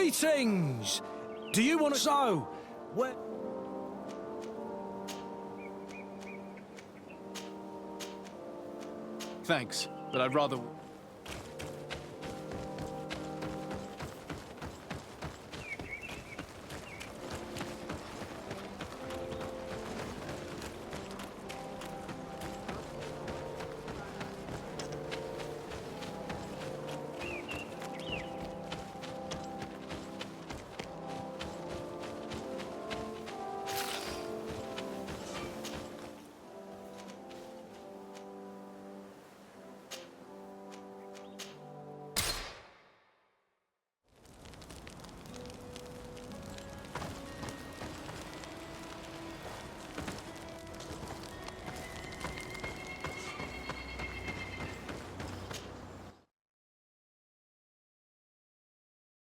Greetings! Do you want to... So, where... Thanks, but I'd rather...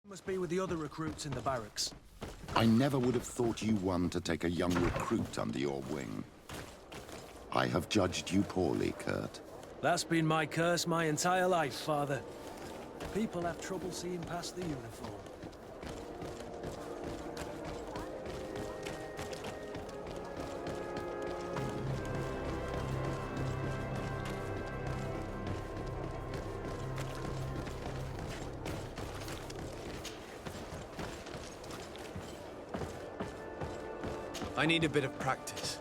Must be with the other recruits in the barracks. I never would have thought you one to take a young recruit under your wing. I have judged you poorly, Kurt. That's been my curse my entire life, Father. People have trouble seeing past the uniform. I need a bit of practice.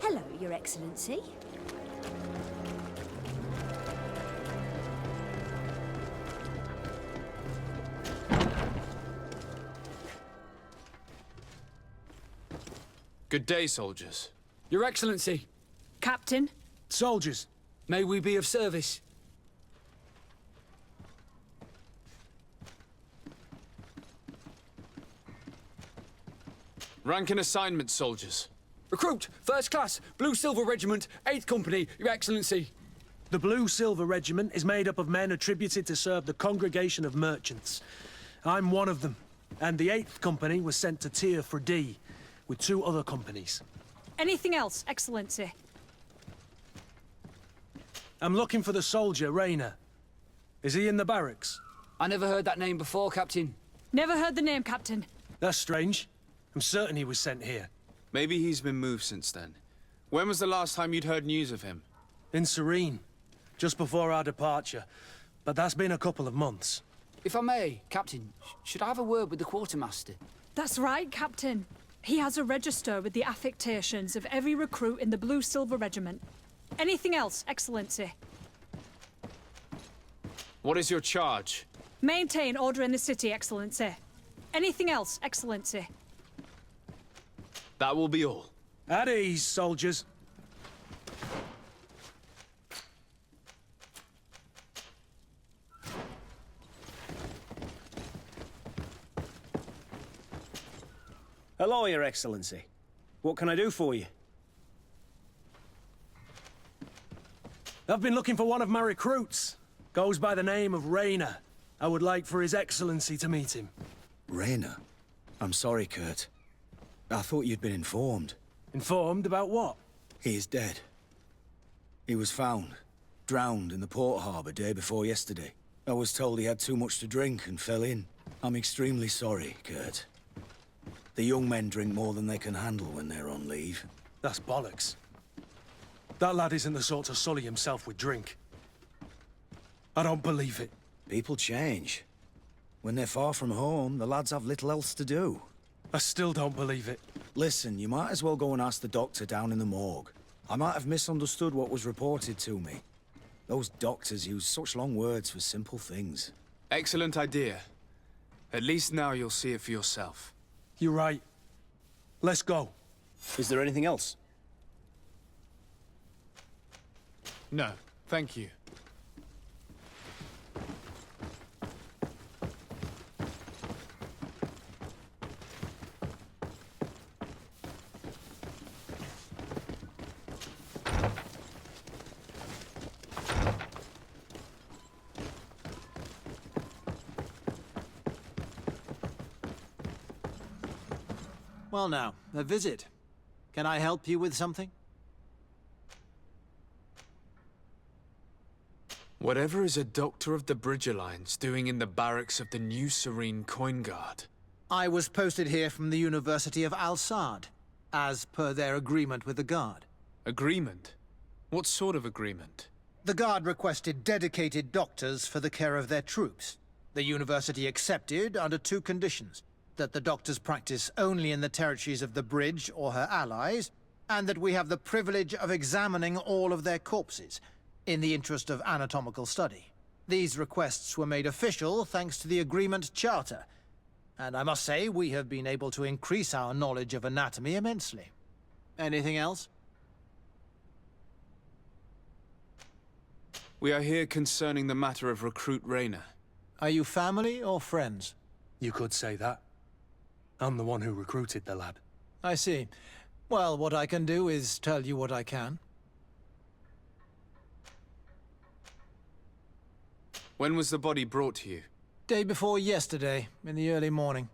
Hello, Your Excellency. Good day, soldiers. Your Excellency, Captain. Soldiers, may we be of service? Rank and assignment, soldiers. Recruit, First Class, Blue Silver Regiment, 8th Company, Your Excellency. the Blue Silver Regiment is made up of men attributed to serve the Congregation of Merchants. I'm one of them, and the 8th Company was sent to Tier for D, with 2 other companies. Anything else, Excellency? I'm looking for the soldier, Rayner. Is he in the barracks? I never heard that name before, Captain. Never heard the name, Captain. That's strange. I'm certain he was sent here. Maybe he's been moved since then. When was the last time you'd heard news of him? In Serene, just before our departure. But that's been a couple of months. If I may, Captain, should I have a word with the quartermaster? That's right, Captain. He has a register with the affectations of every recruit in the Blue Silver Regiment. Anything else, Excellency? What is your charge? Maintain order in the city, Excellency. Anything else, Excellency? That will be all. At ease, soldiers. Hello, Your Excellency. What can I do for you? I've been looking for one of my recruits. Goes by the name of Rayner. I would like for His Excellency to meet him. Rayner? I'm sorry, Kurt. I thought you'd been informed. Informed about what? He is dead. He was found, drowned in the port harbour day before yesterday. I was told he had too much to drink and fell in. I'm extremely sorry, Kurt. The young men drink more than they can handle when they're on leave. That's bollocks. That lad isn't the sort to sully himself with drink. I don't believe it. People change. When they're far from home, the lads have little else to do. I still don't believe it. Listen, you might as well go and ask the doctor down in the morgue. I might have misunderstood what was reported to me. Those doctors use such long words for simple things. Excellent idea. At least now you'll see it for yourself. You're right. Let's go. Is there anything else? No, thank you. Well now, a visit. Can I help you with something? Whatever is a doctor of the Bridge Alliance doing in the barracks of the New Serene Coin Guard? I was posted here from the University of Al-Sad, as per their agreement with the Guard. Agreement? What sort of agreement? The Guard requested dedicated doctors for the care of their troops. The University accepted under 2 conditions: that the doctors practice only in the territories of the Bridge or her allies, and that we have the privilege of examining all of their corpses, in the interest of anatomical study. These requests were made official thanks to the Agreement Charter, and I must say we have been able to increase our knowledge of anatomy immensely. Anything else? We are here concerning the matter of recruit Rayner. Are you family or friends? You could say that. I'm the one who recruited the lad. I see. Well, what I can do is tell you what I can. When was the body brought to you? Day before yesterday, in the early morning.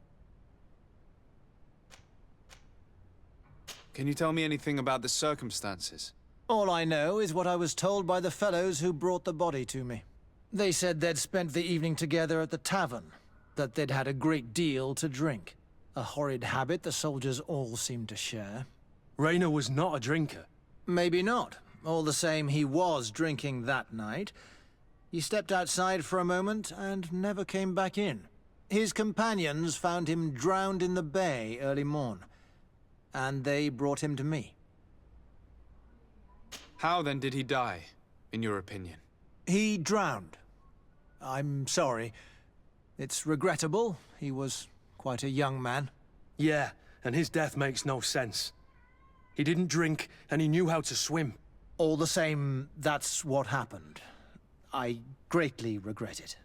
Can you tell me anything about the circumstances? All I know is what I was told by the fellows who brought the body to me. They said they'd spent the evening together at the tavern, that they'd had a great deal to drink. A horrid habit the soldiers all seemed to share. Rayner was not a drinker. Maybe not. All the same, he was drinking that night. He stepped outside for a moment and never came back in. His companions found him drowned in the bay early morn, and they brought him to me. How then did he die, in your opinion? He drowned. I'm sorry. It's regrettable. He was quite a young man. Yeah, and his death makes no sense. He didn't drink, and he knew how to swim. All the same, that's what happened. I greatly regret it.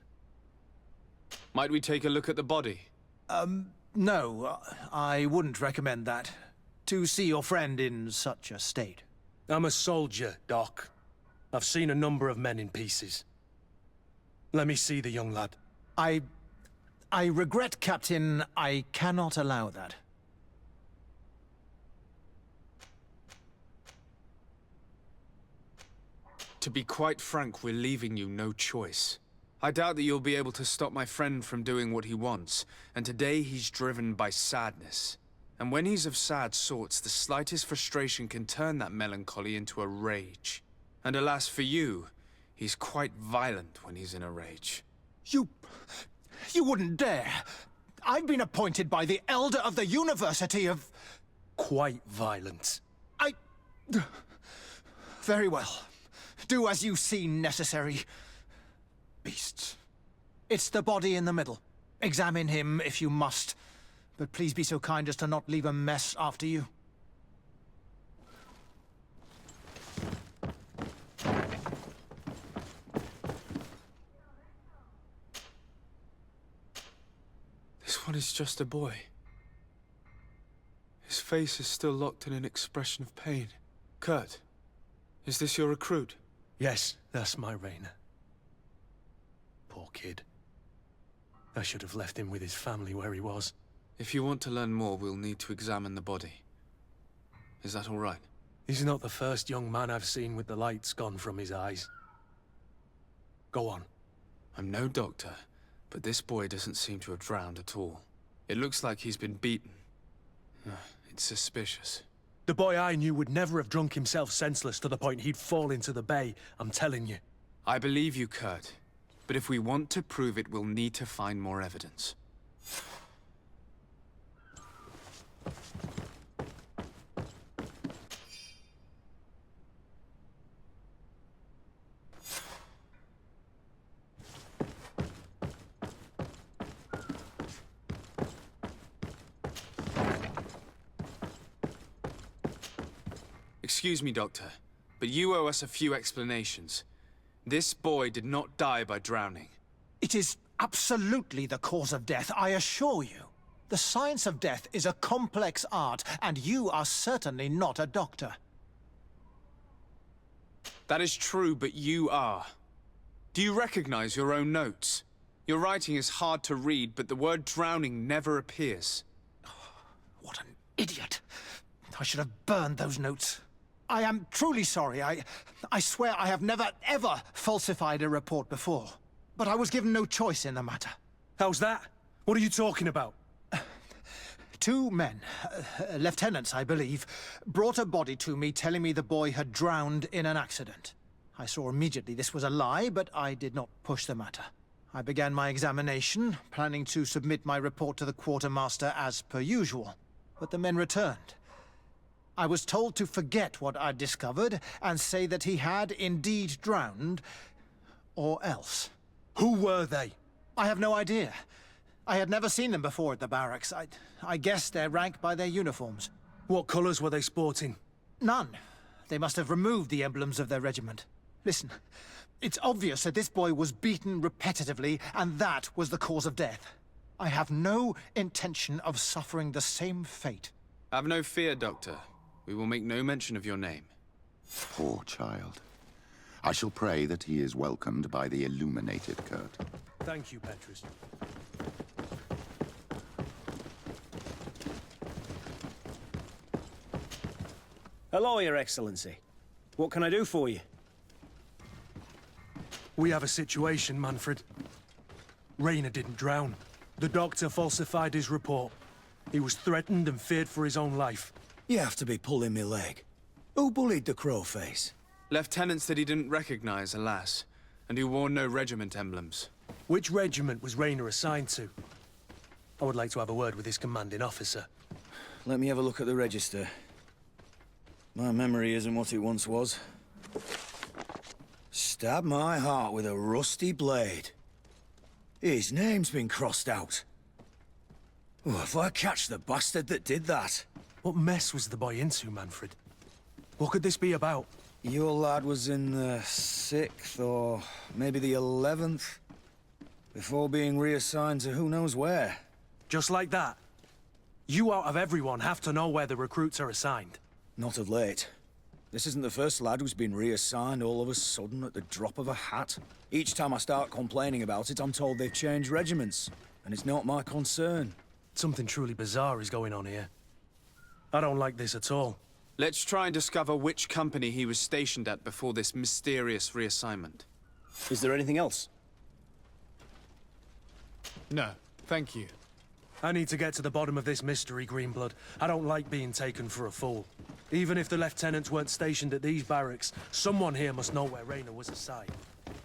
Might we take a look at the body? No, I wouldn't recommend that. To see your friend in such a state. I'm a soldier, Doc. I've seen a number of men in pieces. Let me see the young lad. I regret, Captain. I cannot allow that. To be quite frank, we're leaving you no choice. I doubt that you'll be able to stop my friend from doing what he wants, and today he's driven by sadness. And when he's of sad sorts, the slightest frustration can turn that melancholy into a rage. And alas for you, he's quite violent when he's in a rage. You wouldn't dare. I've been appointed by the Elder of the University of... Quite violent. Very well. Do as you see necessary. Beasts. It's the body in the middle. Examine him if you must. But please be so kind as to not leave a mess after you. This one is just a boy. His face is still locked in an expression of pain. Kurt, is this your recruit? Yes, that's my Rayner. Poor kid. I should have left him with his family where he was. If you want to learn more, we'll need to examine the body. Is that all right? He's not the first young man I've seen with the lights gone from his eyes. Go on. I'm no doctor, but this boy doesn't seem to have drowned at all. It looks like he's been beaten. It's suspicious. The boy I knew would never have drunk himself senseless to the point he'd fall into the bay, I'm telling you. I believe you, Kurt. But if we want to prove it, we'll need to find more evidence. Excuse me, Doctor, but you owe us a few explanations. This boy did not die by drowning. It is absolutely the cause of death, I assure you. The science of death is a complex art, and you are certainly not a doctor. That is true, but you are. Do you recognize your own notes? Your writing is hard to read, but the word drowning never appears. What an idiot. I should have burned those notes. I am truly sorry. I swear I have never, ever falsified a report before. But I was given no choice in the matter. How's that? What are you talking about? 2 men, lieutenants, I believe, brought a body to me telling me the boy had drowned in an accident. I saw immediately this was a lie, but I did not push the matter. I began my examination, planning to submit my report to the quartermaster as per usual. But the men returned. I was told to forget what I'd discovered and say that he had indeed drowned, or else. Who were they? I have no idea. I had never seen them before at the barracks. I guessed their rank by their uniforms. What colours were they sporting? None. They must have removed the emblems of their regiment. Listen, it's obvious that this boy was beaten repetitively, and that was the cause of death. I have no intention of suffering the same fate. Have no fear, Doctor. We will make no mention of your name. Poor child. I shall pray that he is welcomed by the illuminated, Kurt. Thank you, Petrus. Hello, Your Excellency. What can I do for you? We have a situation, Manfred. Rayner didn't drown. The doctor falsified his report. He was threatened and feared for his own life. You have to be pulling me leg. Who bullied the crowface? Lieutenants that he didn't recognize, alas, and who wore no regiment emblems. Which regiment was Rayner assigned to? I would like to have a word with his commanding officer. Let me have a look at the register. My memory isn't what it once was. Stab my heart with a rusty blade. His name's been crossed out. Oh, if I catch the bastard that did that. What mess was the boy into, Manfred? What could this be about? Your lad was in the 6th, or maybe the 11th, before being reassigned to who knows where. Just like that? You out of everyone have to know where the recruits are assigned. Not of late. This isn't the first lad who's been reassigned all of a sudden at the drop of a hat. Each time I start complaining about it, I'm told they've changed regiments, and it's not my concern. Something truly bizarre is going on here. I don't like this at all. Let's try and discover which company he was stationed at before this mysterious reassignment. Is there anything else? No, thank you. I need to get to the bottom of this mystery, Greenblood. I don't like being taken for a fool. Even if the lieutenants weren't stationed at these barracks, someone here must know where Rayner was assigned.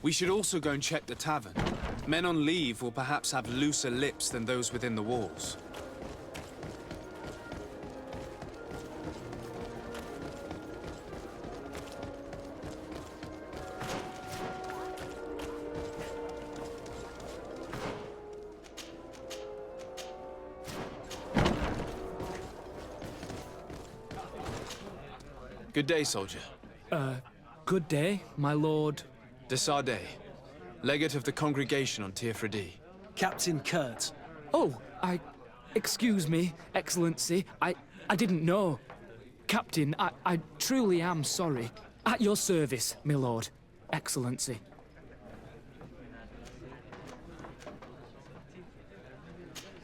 We should also go and check the tavern. Men on leave will perhaps have looser lips than those within the walls. Good day, soldier. Good day, my lord. De Sardet, legate of the congregation on Tavern. Captain Kurt. Oh, excuse me, Excellency. I didn't know. Captain, I truly am sorry. At your service, my lord. Excellency.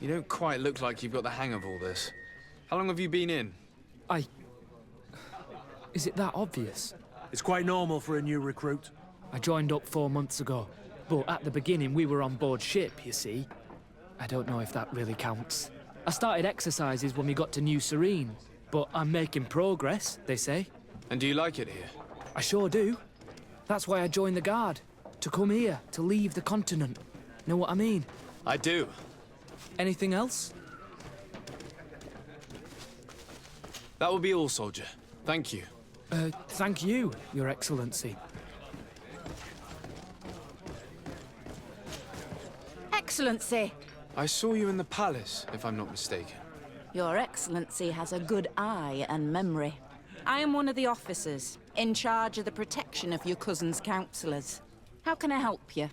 You don't quite look like you've got the hang of all this. How long have you been in? Is it that obvious? It's quite normal for a new recruit. I joined up 4 months ago, but at the beginning we were on board ship, you see. I don't know if that really counts. I started exercises when we got to New Serene, but I'm making progress, they say. And do you like it here? I sure do. That's why I joined the Guard. To come here, to leave the continent. Know what I mean? I do. Anything else? That will be all, soldier. Thank you. Thank you, Your Excellency. Excellency! I saw you in the palace, if I'm not mistaken. Your Excellency has a good eye and memory. I am one of the officers, in charge of the protection of your cousin's councillors. How can I help you?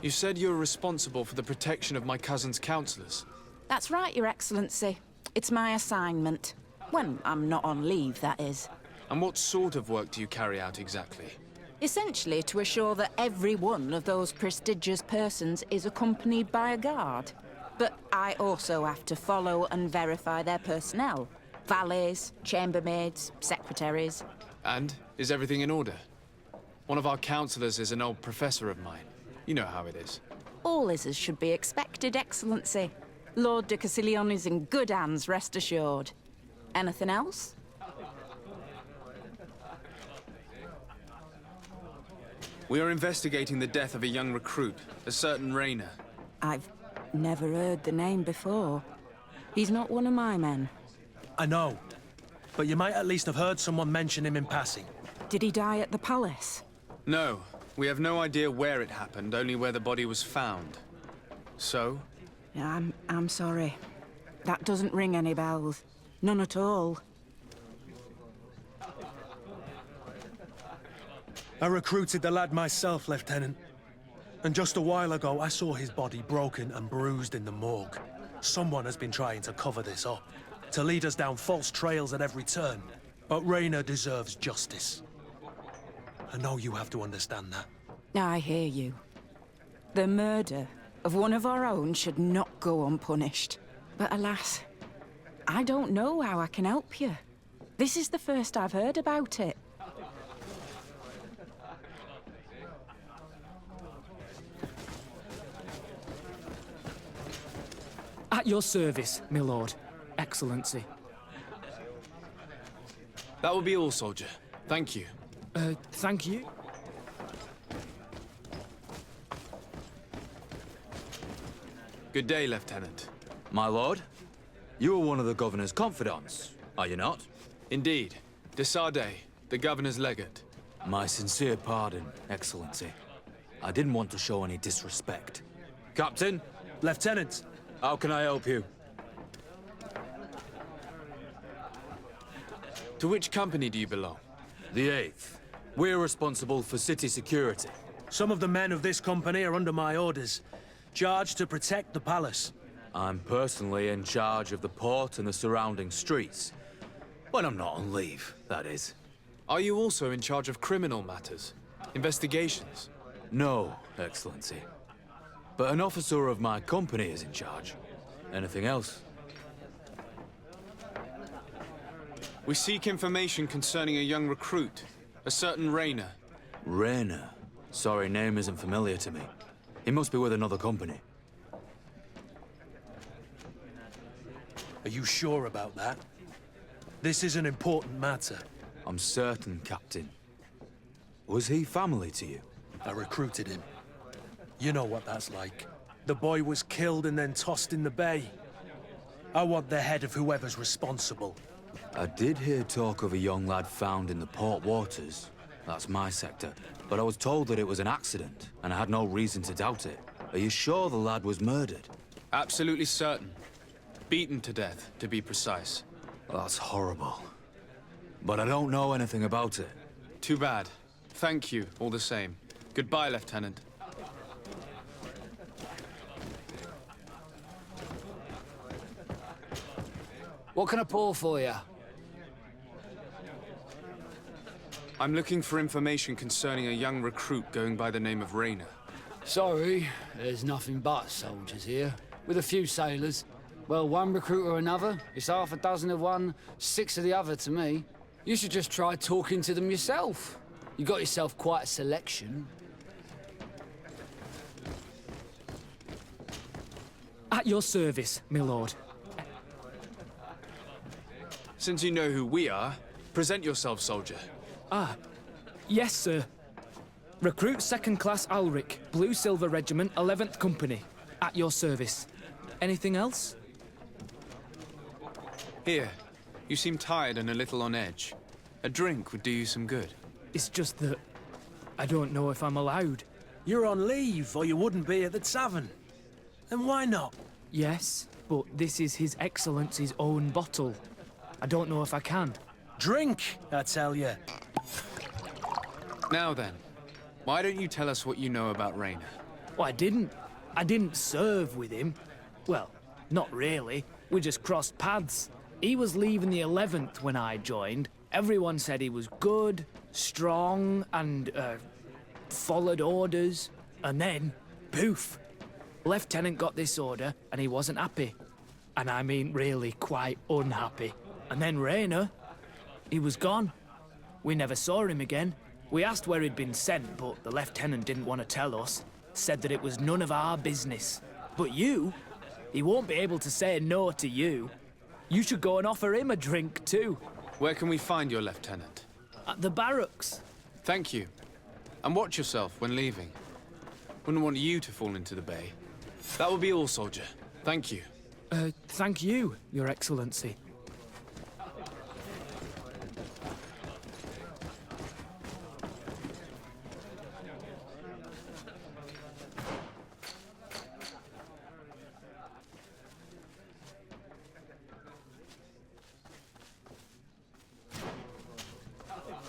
You said you were responsible for the protection of my cousin's councillors. That's right, Your Excellency. It's my assignment. When I'm not on leave, that is. And what sort of work do you carry out exactly? Essentially to assure that every one of those prestigious persons is accompanied by a guard. But I also have to follow and verify their personnel. Valets, chambermaids, secretaries. And is everything in order? One of our counselors is an old professor of mine. You know how it is. All is as should be expected, Excellency. Lord de Cassilion is in good hands, rest assured. Anything else? We are investigating the death of a young recruit, a certain Rainer. I've never heard the name before. He's not one of my men. I know, but you might at least have heard someone mention him in passing. Did he die at the palace? No, we have no idea where it happened, only where the body was found. So? I'm sorry. That doesn't ring any bells. None at all. I recruited the lad myself, Lieutenant. And just a while ago, I saw his body broken and bruised in the morgue. Someone has been trying to cover this up, to lead us down false trails at every turn. But Rainer deserves justice. I know you have to understand that. I hear you. The murder of one of our own should not go unpunished. But alas, I don't know how I can help you. This is the first I've heard about it. At your service, my lord. Excellency. That will be all, soldier. Thank you. Thank you. Good day, Lieutenant. My lord, you are one of the governor's confidants, are you not? Indeed. De Sardet, the governor's legate. My sincere pardon, Excellency. I didn't want to show any disrespect. Captain? Lieutenant! How can I help you? To which company do you belong? The 8th. We're responsible for city security. Some of the men of this company are under my orders, charged to protect the palace. I'm personally in charge of the port and the surrounding streets. When I'm not on leave, that is. Are you also in charge of criminal matters? Investigations? No, Excellency. But an officer of my company is in charge. Anything else? We seek information concerning a young recruit, a certain Rainer. Rainer? Sorry, name isn't familiar to me. He must be with another company. Are you sure about that? This is an important matter. I'm certain, Captain. Was he family to you? I recruited him. You know what that's like. The boy was killed and then tossed in the bay. I want the head of whoever's responsible. I did hear talk of a young lad found in the port waters. That's my sector. But I was told that it was an accident, and I had no reason to doubt it. Are you sure the lad was murdered? Absolutely certain. Beaten to death, to be precise. That's horrible. But I don't know anything about it. Too bad. Thank you, all the same. Goodbye, Lieutenant. What can I pour for you? I'm looking for information concerning a young recruit going by the name of Rainer. Sorry, there's nothing but soldiers here, with a few sailors. Well, one recruit or another, it's half a dozen of one, 6 of the other to me. You should just try talking to them yourself. You got yourself quite a selection. At your service, my lord. Since you know who we are, present yourself, soldier. Yes, sir. Recruit 2nd Class Ulrich, Blue Silver Regiment, 11th Company. At your service. Anything else? Here. You seem tired and a little on edge. A drink would do you some good. It's just that I don't know if I'm allowed. You're on leave, or you wouldn't be at the tavern. Then why not? Yes, but this is His Excellency's own bottle. I don't know if I can. Drink, I tell you. Now then, why don't you tell us what you know about Rainer? Well, I didn't serve with him. Well, not really. We just crossed paths. He was leaving the 11th when I joined. Everyone said he was good, strong, and, followed orders. And then, poof. Lieutenant got this order, and he wasn't happy. And I mean really quite unhappy. And then Rayner, he was gone. We never saw him again. We asked where he'd been sent, but the lieutenant didn't want to tell us. Said that it was none of our business. But you, he won't be able to say no to you. You should go and offer him a drink too. Where can we find your lieutenant? At the barracks. Thank you. And watch yourself when leaving. Wouldn't want you to fall into the bay. That will be all, soldier. Thank you. Thank you, Your Excellency.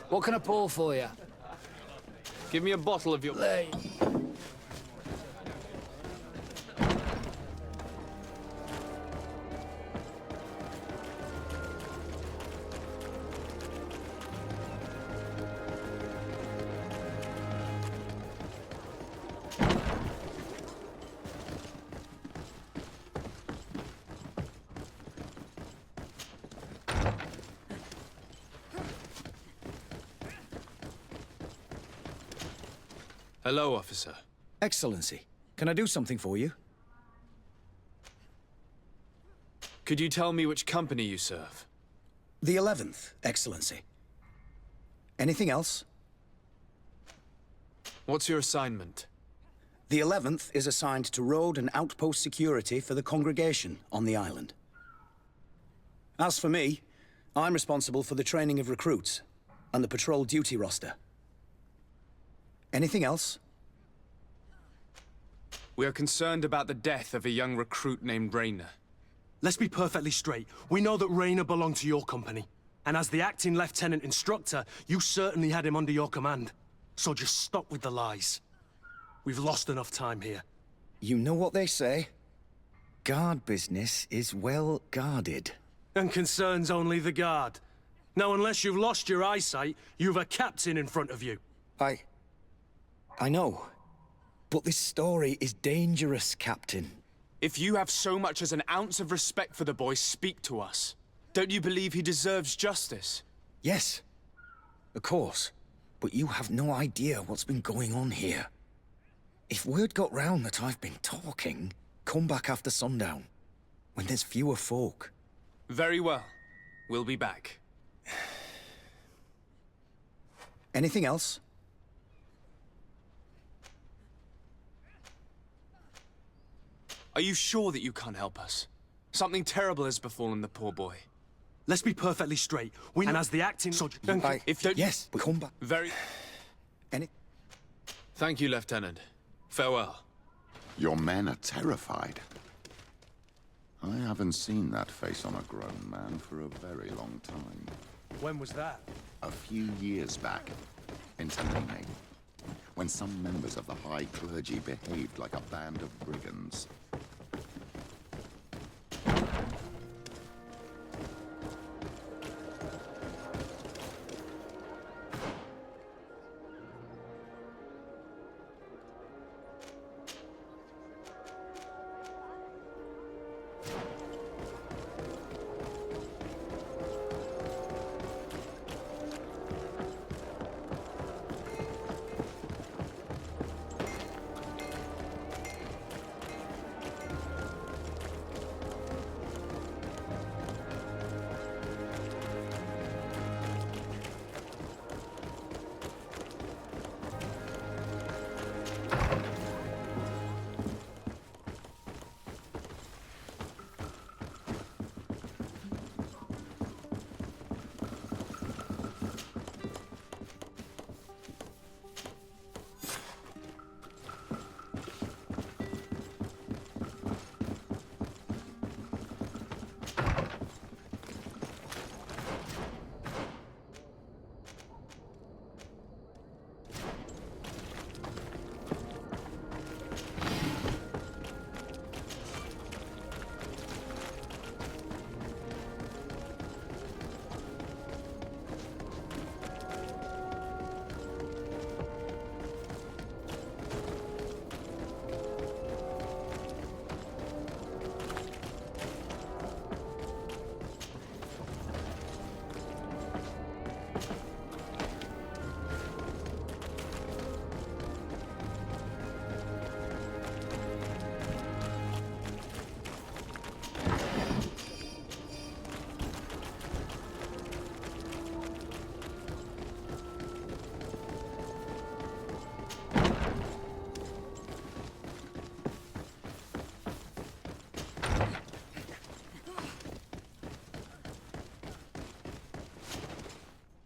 What can I pour for you? Give me a bottle of your... Hello, officer. Excellency, can I do something for you? Could you tell me which company you serve? The 11th, Excellency. Anything else? What's your assignment? The 11th is assigned to road and outpost security for the congregation on the island. As for me, I'm responsible for the training of recruits and the patrol duty roster. Anything else? We are concerned about the death of a young recruit named Rayner. Let's be perfectly straight. We know that Rayner belonged to your company. And as the acting lieutenant instructor, you certainly had him under your command. So just stop with the lies. We've lost enough time here. You know what they say? Guard business is well guarded. And concerns only the guard. Now, unless you've lost your eyesight, you've a captain in front of you. I know. But this story is dangerous, Captain. If you have so much as an ounce of respect for the boy, speak to us. Don't you believe he deserves justice? Yes, of course. But you have no idea what's been going on here. If word got round that I've been talking, come back after sundown, when there's fewer folk. Very well. We'll be back. Anything else? Are you sure that you can't help us? Something terrible has befallen the poor boy. Let's be perfectly straight. And as the acting soldier... Yes, come back. Very... Thank you, Lieutenant. Farewell. Your men are terrified. I haven't seen that face on a grown man for a very long time. When was that? A few years back, in Tavern, when some members of the high clergy behaved like a band of brigands.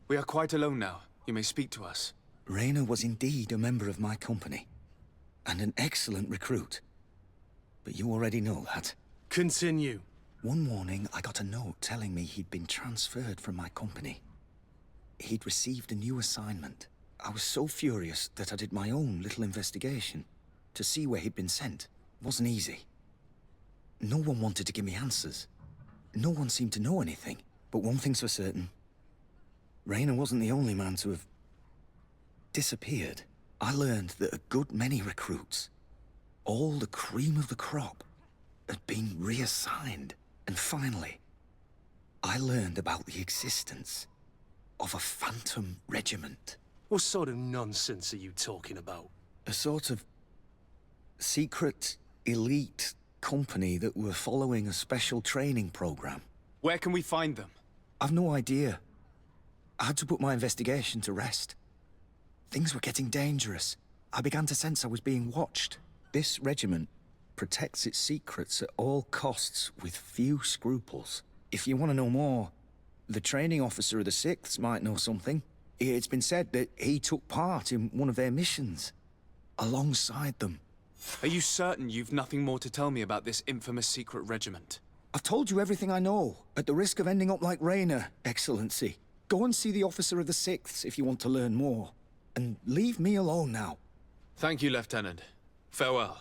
We are quite alone now. You may speak to us. Rainer was indeed a member of my company, and an excellent recruit. But you already know that. Continue. One morning, I got a note telling me he'd been transferred from my company. He'd received a new assignment. I was so furious that I did my own little investigation to see where he'd been sent. It wasn't easy. No one wanted to give me answers. No one seemed to know anything. But one thing's for certain. Rainer wasn't the only man to have disappeared. I learned that a good many recruits, all the cream of the crop, had been reassigned. And finally, I learned about the existence of a phantom regiment. What sort of nonsense are you talking about? A sort of secret, elite company that were following a special training program. Where can we find them? I've no idea. I had to put my investigation to rest. Things were getting dangerous. I began to sense I was being watched. This regiment protects its secrets at all costs with few scruples. If you want to know more, the training officer of the 6th might know something. It's been said that he took part in one of their missions, alongside them. Are you certain you've nothing more to tell me about this infamous secret regiment? I've told you everything I know, at the risk of ending up like Rainer, Excellency. Go and see the officer of the 6th if you want to learn more. And leave me alone now. Thank you, Lieutenant. Farewell.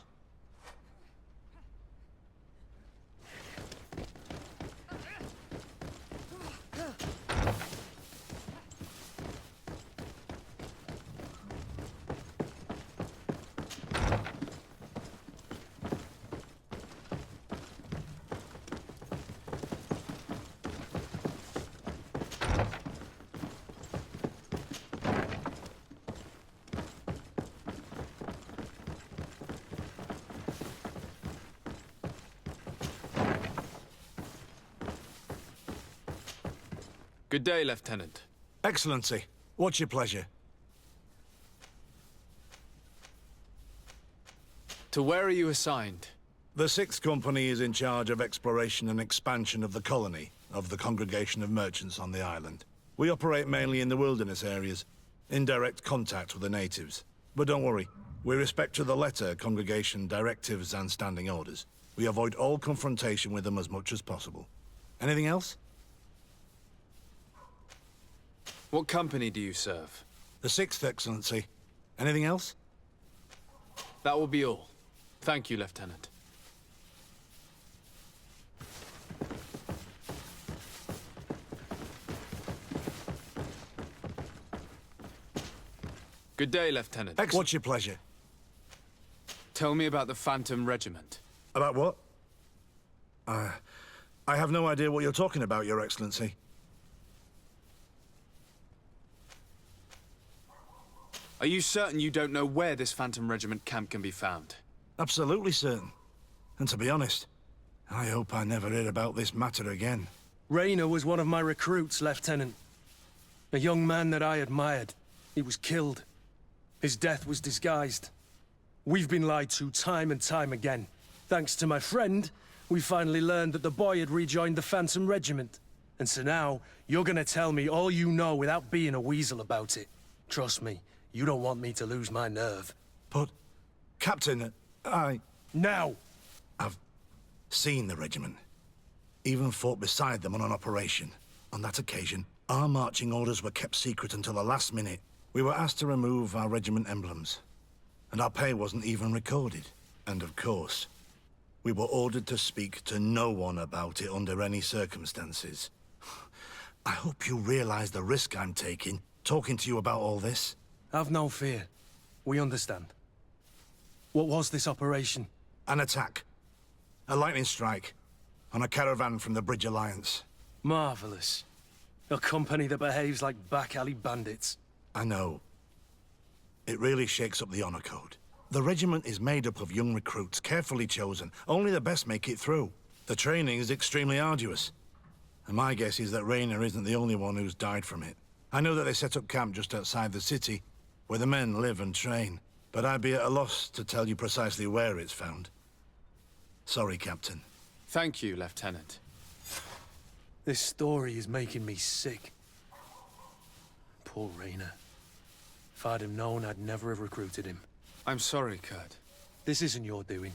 Good day, Lieutenant. Excellency, what's your pleasure? To where are you assigned? The 6th Company is in charge of exploration and expansion of the colony of the Congregation of Merchants on the island. We operate mainly in the wilderness areas, in direct contact with the natives. But don't worry, we respect to the letter Congregation directives and standing orders. We avoid all confrontation with them as much as possible. Anything else? What company do you serve? The 6th, Excellency. Anything else? That will be all. Thank you, Lieutenant. Good day, Lieutenant. What's your pleasure? Tell me about the Phantom Regiment. About what? I have no idea what you're talking about, Your Excellency. Are you certain you don't know where this Phantom Regiment camp can be found? Absolutely certain. And to be honest, I hope I never hear about this matter again. Rainer was one of my recruits, Lieutenant. A young man that I admired. He was killed. His death was disguised. We've been lied to time and time again. Thanks to my friend, we finally learned that the boy had rejoined the Phantom Regiment. And so now, you're gonna tell me all you know without being a weasel about it. Trust me, you don't want me to lose my nerve. But, Captain, Now! I've seen the regiment. Even fought beside them on an operation. On that occasion, our marching orders were kept secret until the last minute. We were asked to remove our regiment emblems. And our pay wasn't even recorded. And of course, we were ordered to speak to no one about it under any circumstances. I hope you realize the risk I'm taking, talking to you about all this. Have no fear. We understand. What was this operation? An attack. A lightning strike. On a caravan from the Bridge Alliance. Marvelous. A company that behaves like back-alley bandits. I know. It really shakes up the honor code. The regiment is made up of young recruits, carefully chosen. Only the best make it through. The training is extremely arduous. And my guess is that Rainer isn't the only one who's died from it. I know that they set up camp just outside the city, where the men live and train. But I'd be at a loss to tell you precisely where it's found. Sorry, Captain. Thank you, Lieutenant. This story is making me sick. Poor Rainer. If I'd have known, I'd never have recruited him. I'm sorry, Kurt. This isn't your doing.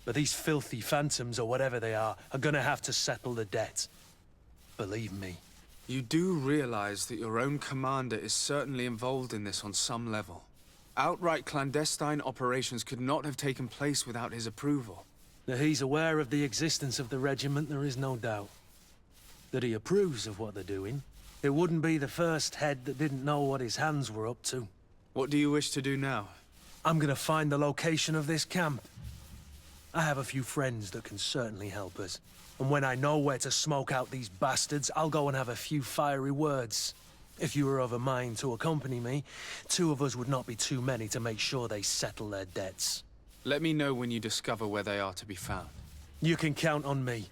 But these filthy phantoms, or whatever they are gonna have to settle the debt. Believe me. You do realize that your own commander is certainly involved in this on some level. Outright clandestine operations could not have taken place without his approval. That he's aware of the existence of the regiment, there is no doubt. That he approves of what they're doing. It wouldn't be the first head that didn't know what his hands were up to. What do you wish to do now? I'm gonna find the location of this camp. I have a few friends that can certainly help us. And when I know where to smoke out these bastards, I'll go and have a few fiery words. If you were of a mind to accompany me, 2 of us would not be too many to make sure they settle their debts. Let me know when you discover where they are to be found. You can count on me.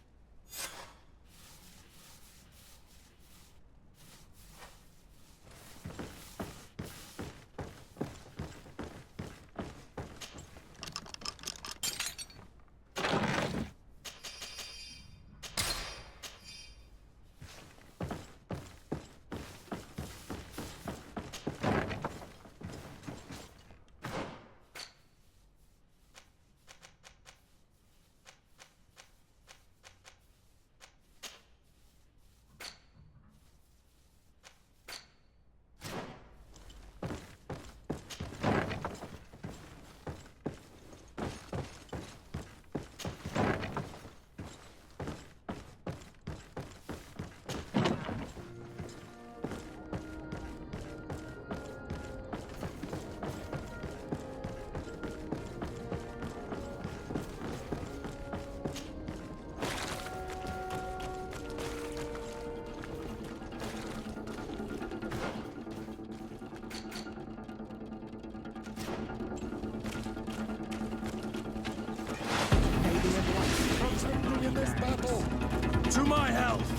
To my health,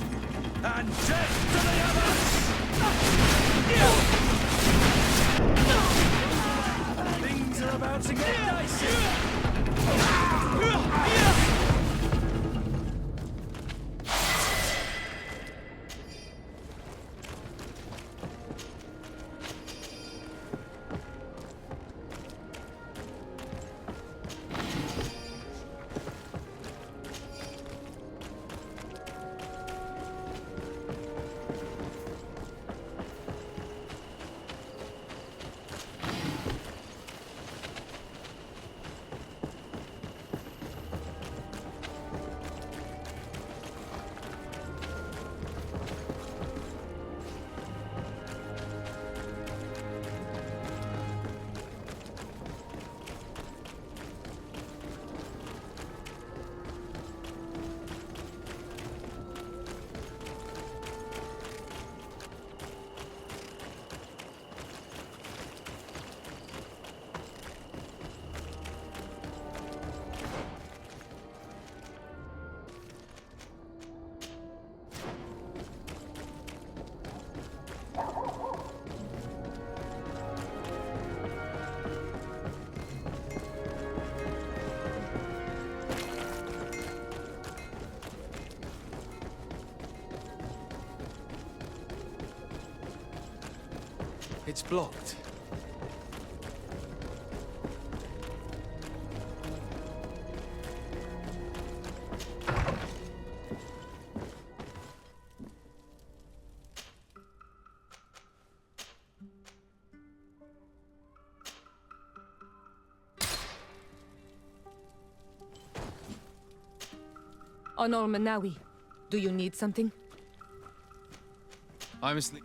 and death to the others! Things are about to get dicey! It's blocked. Honor Manawi, do you need something? I'm asleep.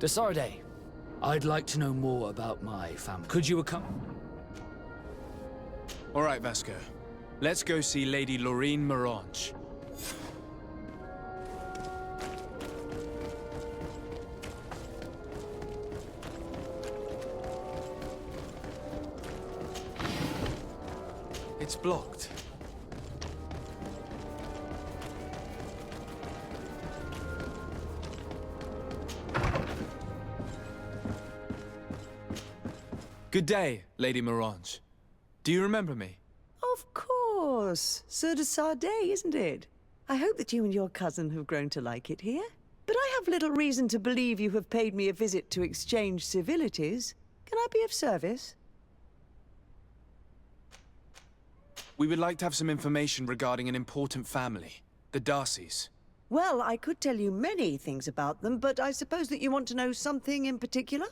Desarde, I'd like to know more about my family. Could you accompany? All right, Vasco. Let's go see Lady Loreen Morange. It's blocked. Good day, Lady Morange. Do you remember me? Of course. Sir de Sardet, isn't it? I hope that you and your cousin have grown to like it here. But I have little reason to believe you have paid me a visit to exchange civilities. Can I be of service? We would like to have some information regarding an important family, the Darcys. Well, I could tell you many things about them, but I suppose that you want to know something in particular?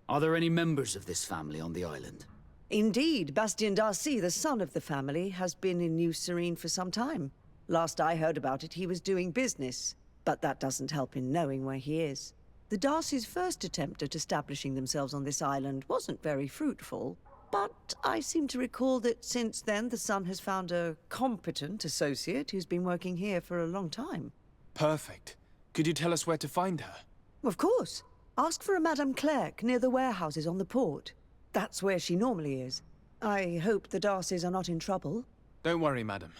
Are there any members of this family on the island? Indeed, Bastian Darcy, the son of the family, has been in New Serene for some time. Last I heard about it, he was doing business. But that doesn't help in knowing where he is. The Darcys' first attempt at establishing themselves on this island wasn't very fruitful. But I seem to recall that since then, the son has found a competent associate who's been working here for a long time. Perfect. Could you tell us where to find her? Of course. Ask for a Madame Clerc near the warehouses on the port. That's where she normally is. I hope the Darcys are not in trouble. Don't worry, madam.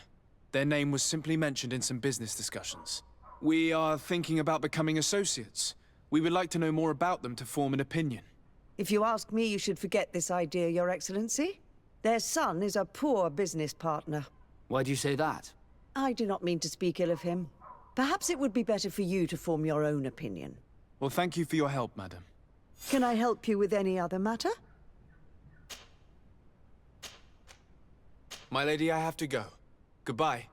Their name was simply mentioned in some business discussions. We are thinking about becoming associates. We would like to know more about them to form an opinion. If you ask me, you should forget this idea, Your Excellency. Their son is a poor business partner. Why do you say that? I do not mean to speak ill of him. Perhaps it would be better for you to form your own opinion. Well, thank you for your help, madam. Can I help you with any other matter? My lady, I have to go. Goodbye.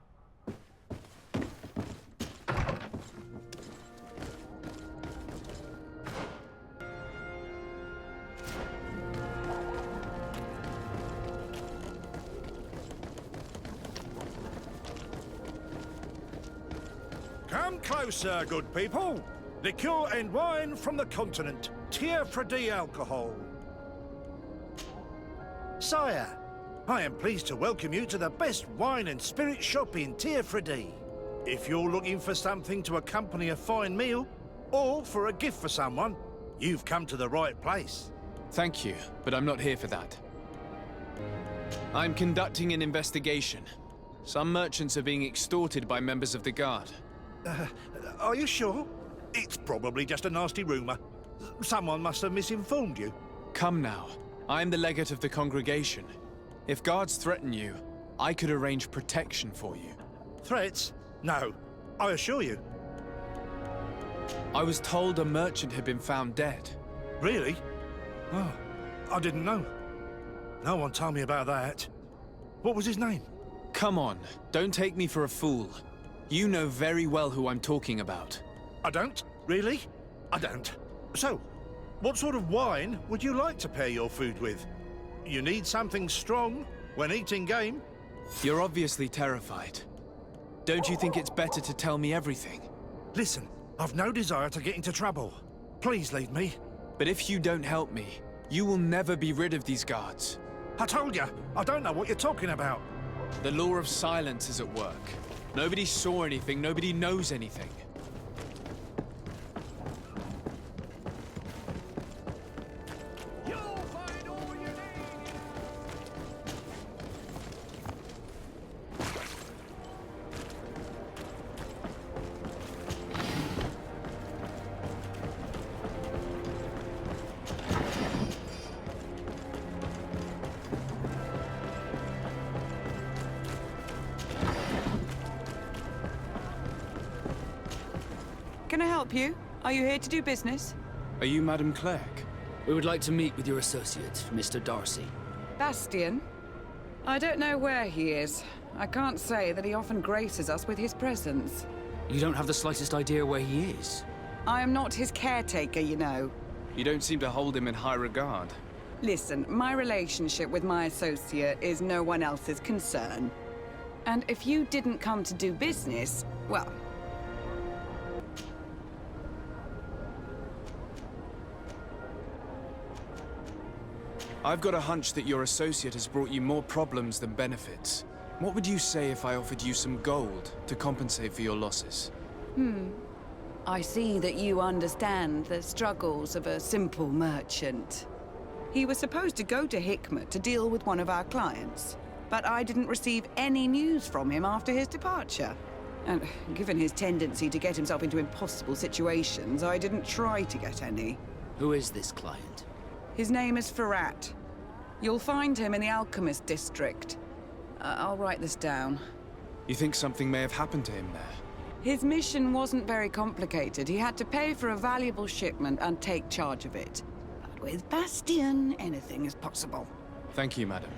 Come closer, good people. Liqueur and wine from the continent. Tier for D alcohol. Sire, I am pleased to welcome you to the best wine and spirit shop in Tier for D. If you're looking for something to accompany a fine meal, or for a gift for someone, you've come to the right place. Thank you, but I'm not here for that. I'm conducting an investigation. Some merchants are being extorted by members of the Guard. Are you sure? It's probably just a nasty rumor. Someone must have misinformed you. Come now. I'm the legate of the congregation. If guards threaten you, I could arrange protection for you. Threats? No. I assure you. I was told a merchant had been found dead. Really? Oh, I didn't know. No one told me about that. What was his name? Come on, don't take me for a fool. You know very well who I'm talking about. I don't? Really? I don't. So, what sort of wine would you like to pair your food with? You need something strong when eating game? You're obviously terrified. Don't you think it's better to tell me everything? Listen, I've no desire to get into trouble. Please leave me. But if you don't help me, you will never be rid of these guards. I told you, I don't know what you're talking about. The law of silence is at work. Nobody saw anything, nobody knows anything. Can I help you? Are you here to do business? Are you Madame Clerc? We would like to meet with your associate, Mr. Darcy. Bastian? I don't know where he is. I can't say that he often graces us with his presence. You don't have the slightest idea where he is? I am not his caretaker, you know. You don't seem to hold him in high regard. Listen, my relationship with my associate is no one else's concern. And if you didn't come to do business, well... I've got a hunch that your associate has brought you more problems than benefits. What would you say if I offered you some gold to compensate for your losses? I see that you understand the struggles of a simple merchant. He was supposed to go to Hikmet to deal with one of our clients, but I didn't receive any news from him after his departure. And given his tendency to get himself into impossible situations, I didn't try to get any. Who is this client? His name is Ferrat. You'll find him in the alchemist district. I'll write this down. You think something may have happened to him there? His mission wasn't very complicated. He had to pay for a valuable shipment and take charge of it. But with Bastian, anything is possible. Thank you, madam.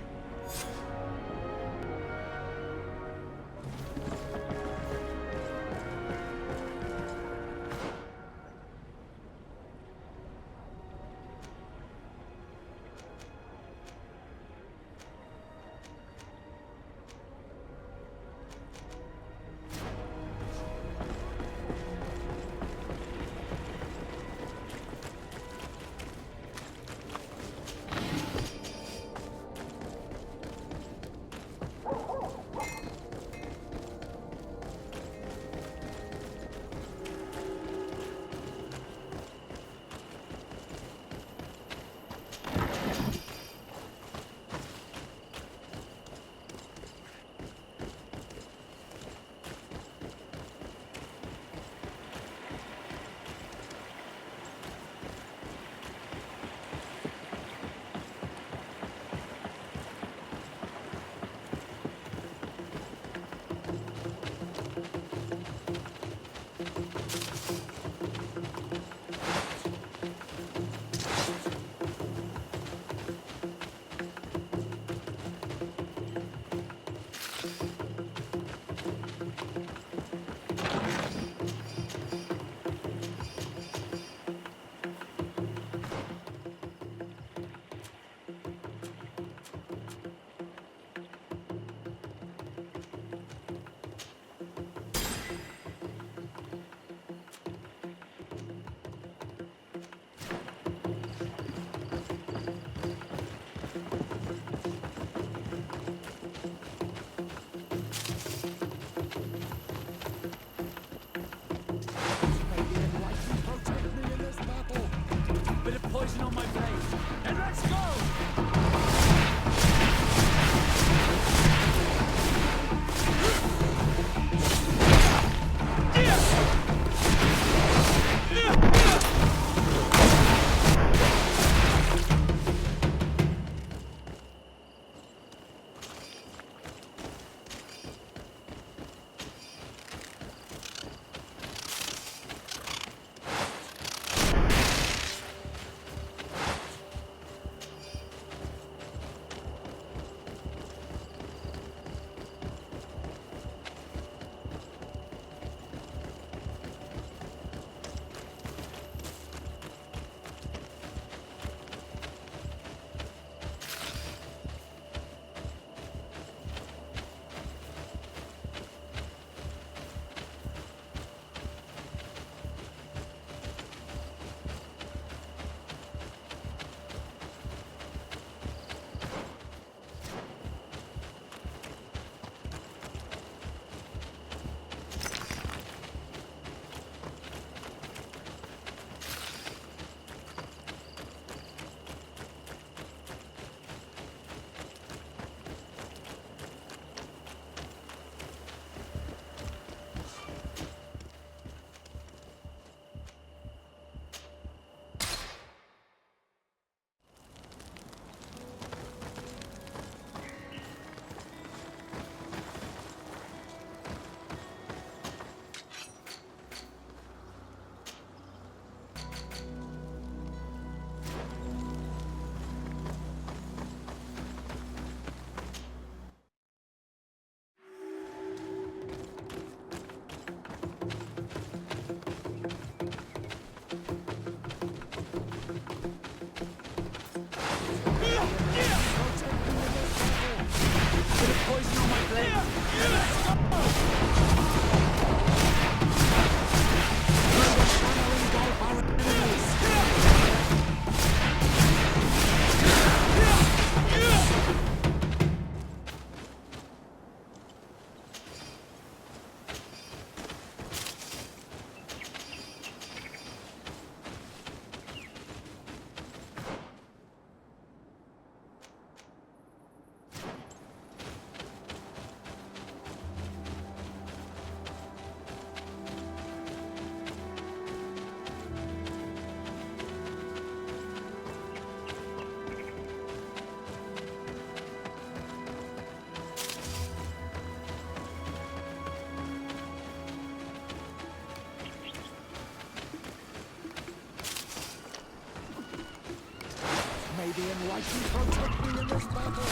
mighty protect me in this battle.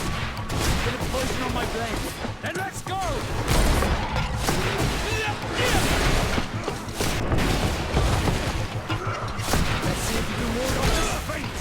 Bit of poison on my blade. Then let's go! Let's see if you can ward off this fate.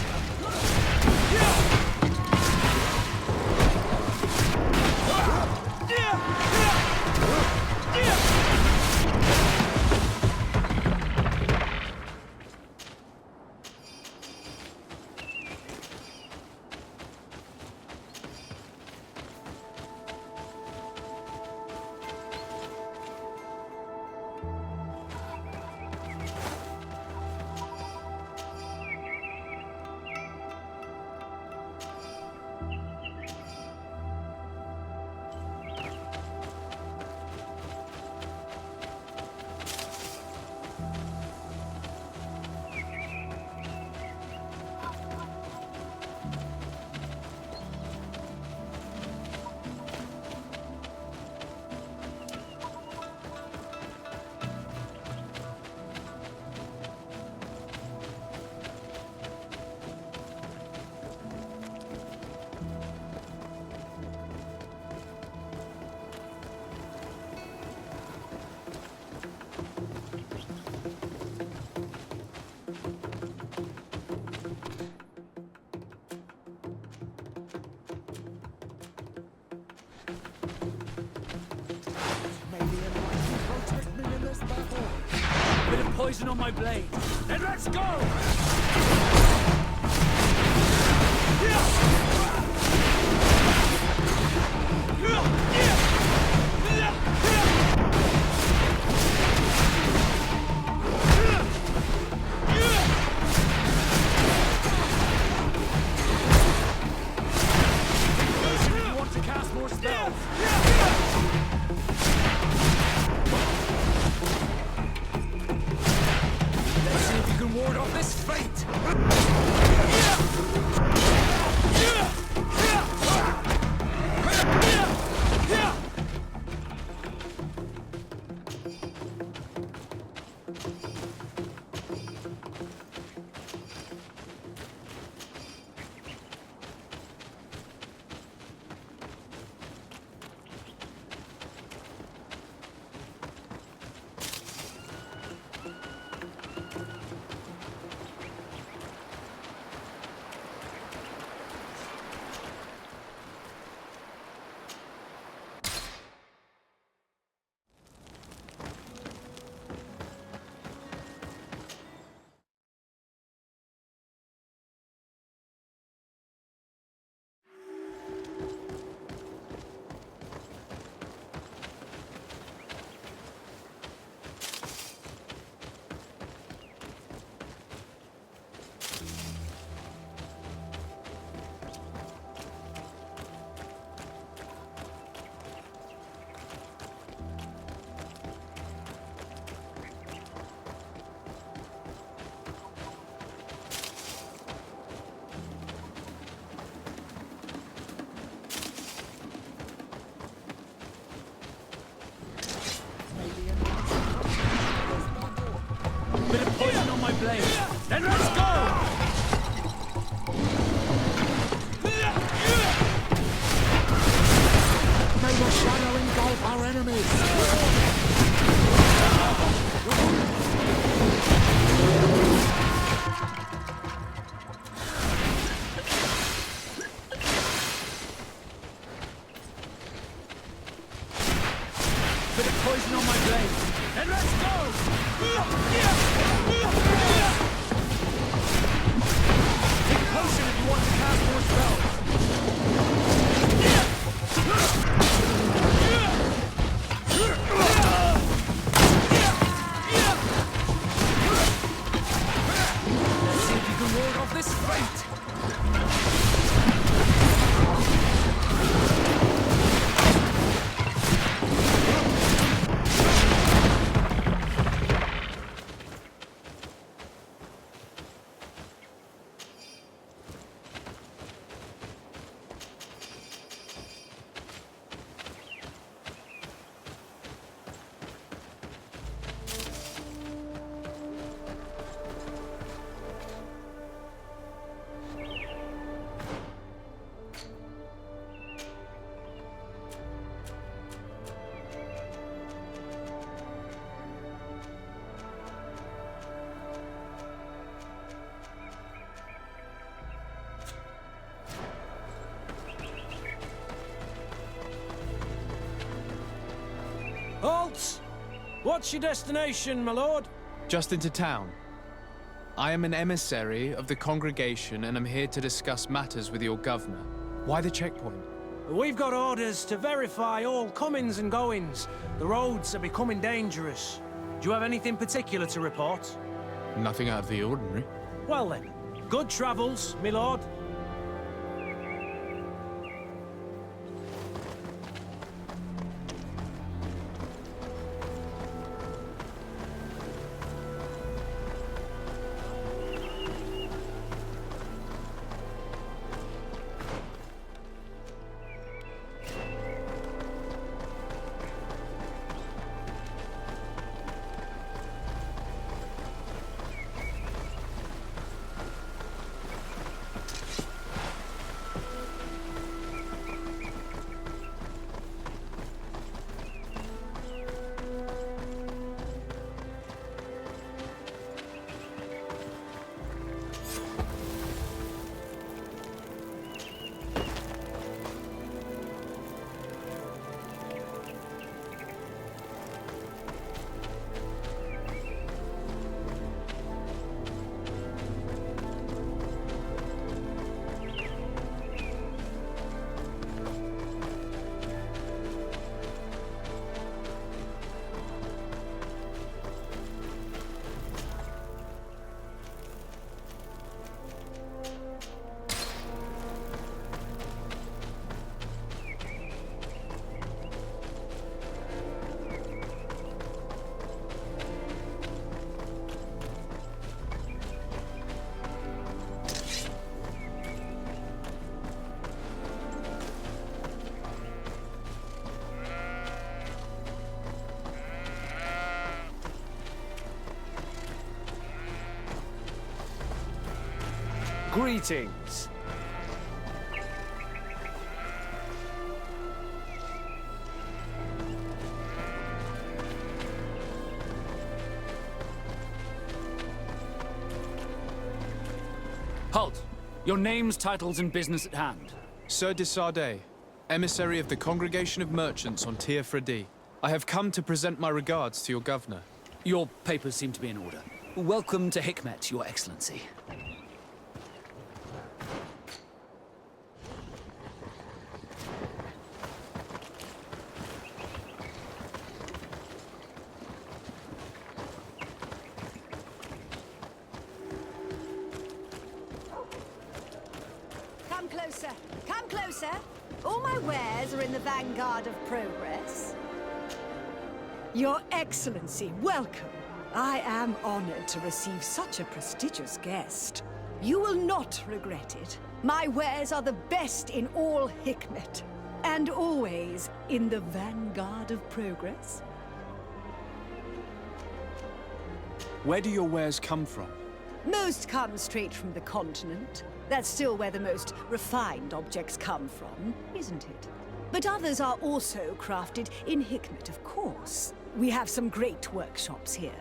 Bit of poison on my blade. Then let's go! You want to cast more spells? Let's see if you can ward off this fate! Bit of poison on my blade. Then let's go! May the shadow engulf our enemies! Bit of poison on my blade. Then let's go! Take potion if you want to cast more spells. Let's see if you can ward off this fate. Halt! What's your destination, my lord? Just into town. I am an emissary of the congregation and am here to discuss matters with your governor. Why the checkpoint? We've got orders to verify all comings and goings. The roads are becoming dangerous. Do you have anything particular to report? Nothing out of the ordinary. Well then, good travels, my lord. Greetings. Halt! Your names, titles, and business at hand. Sir de Sardet, emissary of the Congregation of Merchants on Tier Fredi. I have come to present my regards to your governor. Your papers seem to be in order. Welcome to Hikmet, Your Excellency. Come closer. Come closer. All my wares are in the vanguard of progress. Your Excellency, welcome. I am honored to receive such a prestigious guest. You will not regret it. My wares are the best in all Hikmet, and always in the vanguard of progress. Where do your wares come from? Most come straight from the continent. That's still where the most refined objects come from, isn't it? But others are also crafted in Hikmet, of course. We have some great workshops here.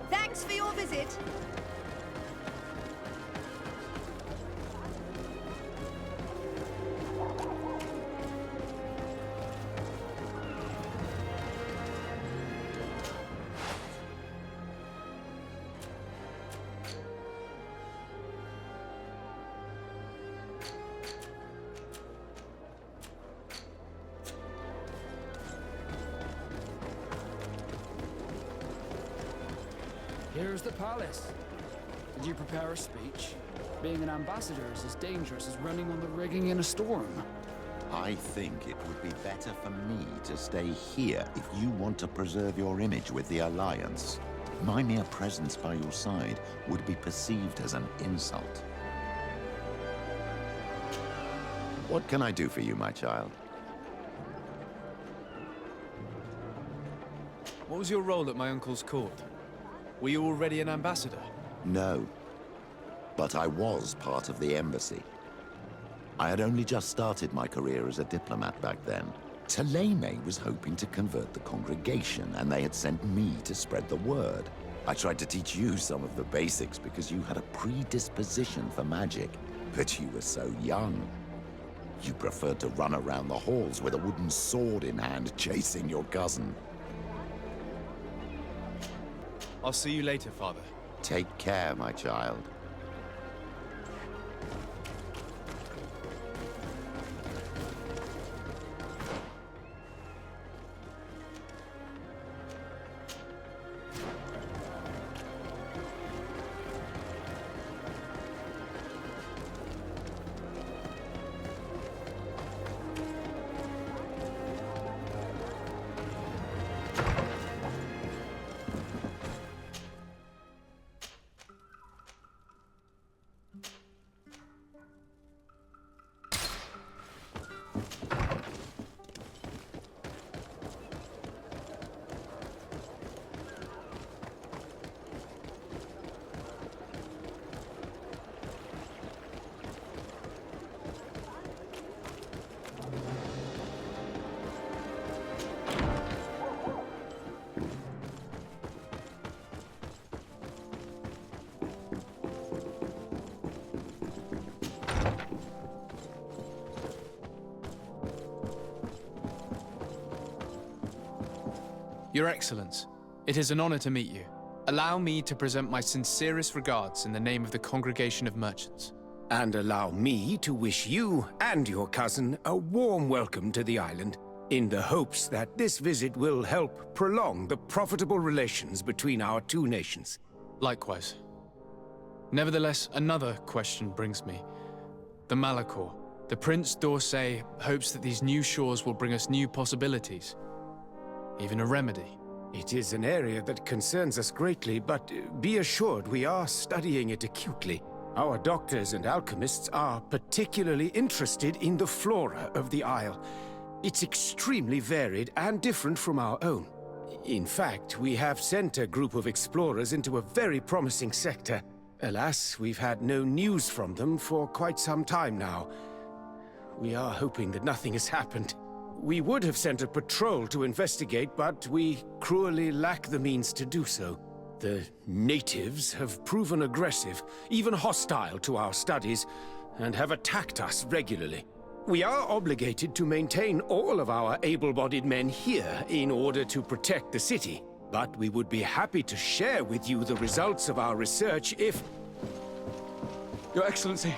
Thanks for your visit. Here's the palace. Did you prepare a speech? Being an ambassador is as dangerous as running on the rigging in a storm. I think it would be better for me to stay here if you want to preserve your image with the Alliance. My mere presence by your side would be perceived as an insult. What can I do for you, my child? What was your role at my uncle's court? Were you already an ambassador? No. But I was part of the embassy. I had only just started my career as a diplomat back then. Taleme was hoping to convert the congregation, and they had sent me to spread the word. I tried to teach you some of the basics because you had a predisposition for magic, but you were so young. You preferred to run around the halls with a wooden sword in hand, chasing your cousin. I'll see you later, Father. Take care, my child. Your Excellence, it is an honor to meet you. Allow me to present my sincerest regards in the name of the Congregation of Merchants. And allow me to wish you and your cousin a warm welcome to the island, in the hopes that this visit will help prolong the profitable relations between our two nations. Likewise. Nevertheless, another question brings me. The Malachor. The Prince d'Orsay hopes that these new shores will bring us new possibilities. Even a remedy. It is an area that concerns us greatly, but be assured we are studying it acutely. Our doctors and alchemists are particularly interested in the flora of the Isle. It's extremely varied and different from our own. In fact, we have sent a group of explorers into a very promising sector. Alas, we've had no news from them for quite some time now. We are hoping that nothing has happened. We would have sent a patrol to investigate, but we cruelly lack the means to do so. The natives have proven aggressive, even hostile to our studies, and have attacked us regularly. We are obligated to maintain all of our able-bodied men here in order to protect the city, but we would be happy to share with you the results of our research if... Your Excellency!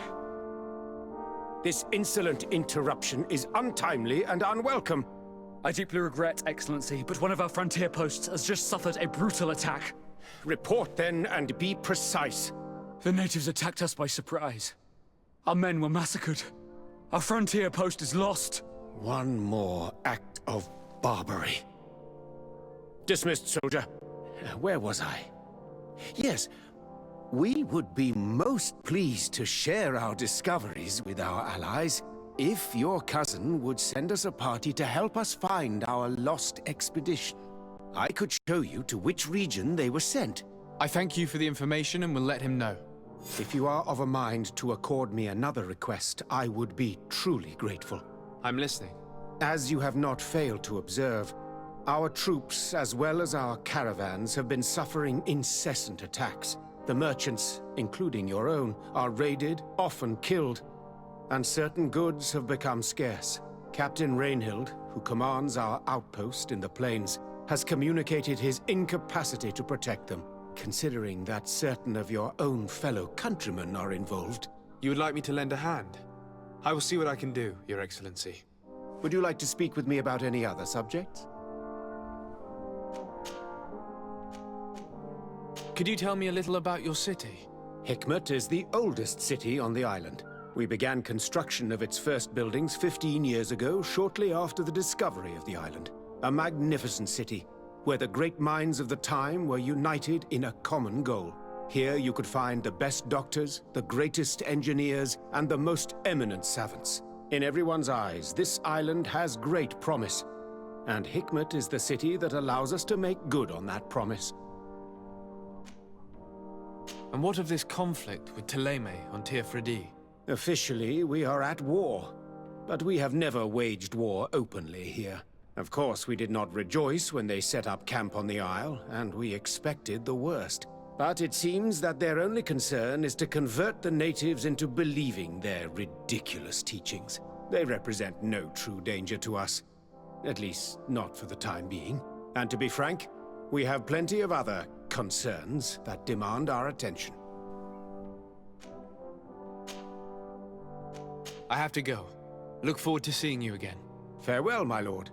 This insolent interruption is untimely and unwelcome. I deeply regret, Excellency, but one of our frontier posts has just suffered a brutal attack. Report then, and be precise. The natives attacked us by surprise. Our men were massacred. Our frontier post is lost. One more act of barbarity. Dismissed, soldier. Where was I? Yes. We would be most pleased to share our discoveries with our allies if your cousin would send us a party to help us find our lost expedition. I could show you to which region they were sent. I thank you for the information and will let him know. If you are of a mind to accord me another request, I would be truly grateful. I'm listening. As you have not failed to observe, our troops, as well as our caravans, have been suffering incessant attacks. The merchants, including your own, are raided, often killed, and certain goods have become scarce. Captain Rainhild, who commands our outpost in the plains, has communicated his incapacity to protect them. Considering that certain of your own fellow countrymen are involved. You would like me to lend a hand? I will see what I can do, Your Excellency. Would you like to speak with me about any other subjects? Could you tell me a little about your city? Hikmet is the oldest city on the island. We began construction of its first buildings 15 years ago, shortly after the discovery of the island. A magnificent city, where the great minds of the time were united in a common goal. Here you could find the best doctors, the greatest engineers, and the most eminent savants. In everyone's eyes, this island has great promise, and Hikmet is the city that allows us to make good on that promise. And what of this conflict with Taleme on Tir Fredi? Officially, we are at war. But we have never waged war openly here. Of course, we did not rejoice when they set up camp on the Isle, and we expected the worst. But it seems that their only concern is to convert the natives into believing their ridiculous teachings. They represent no true danger to us. At least, not for the time being. And to be frank, we have plenty of other concerns that demand our attention. I have to go. Look forward to seeing you again. Farewell, my lord.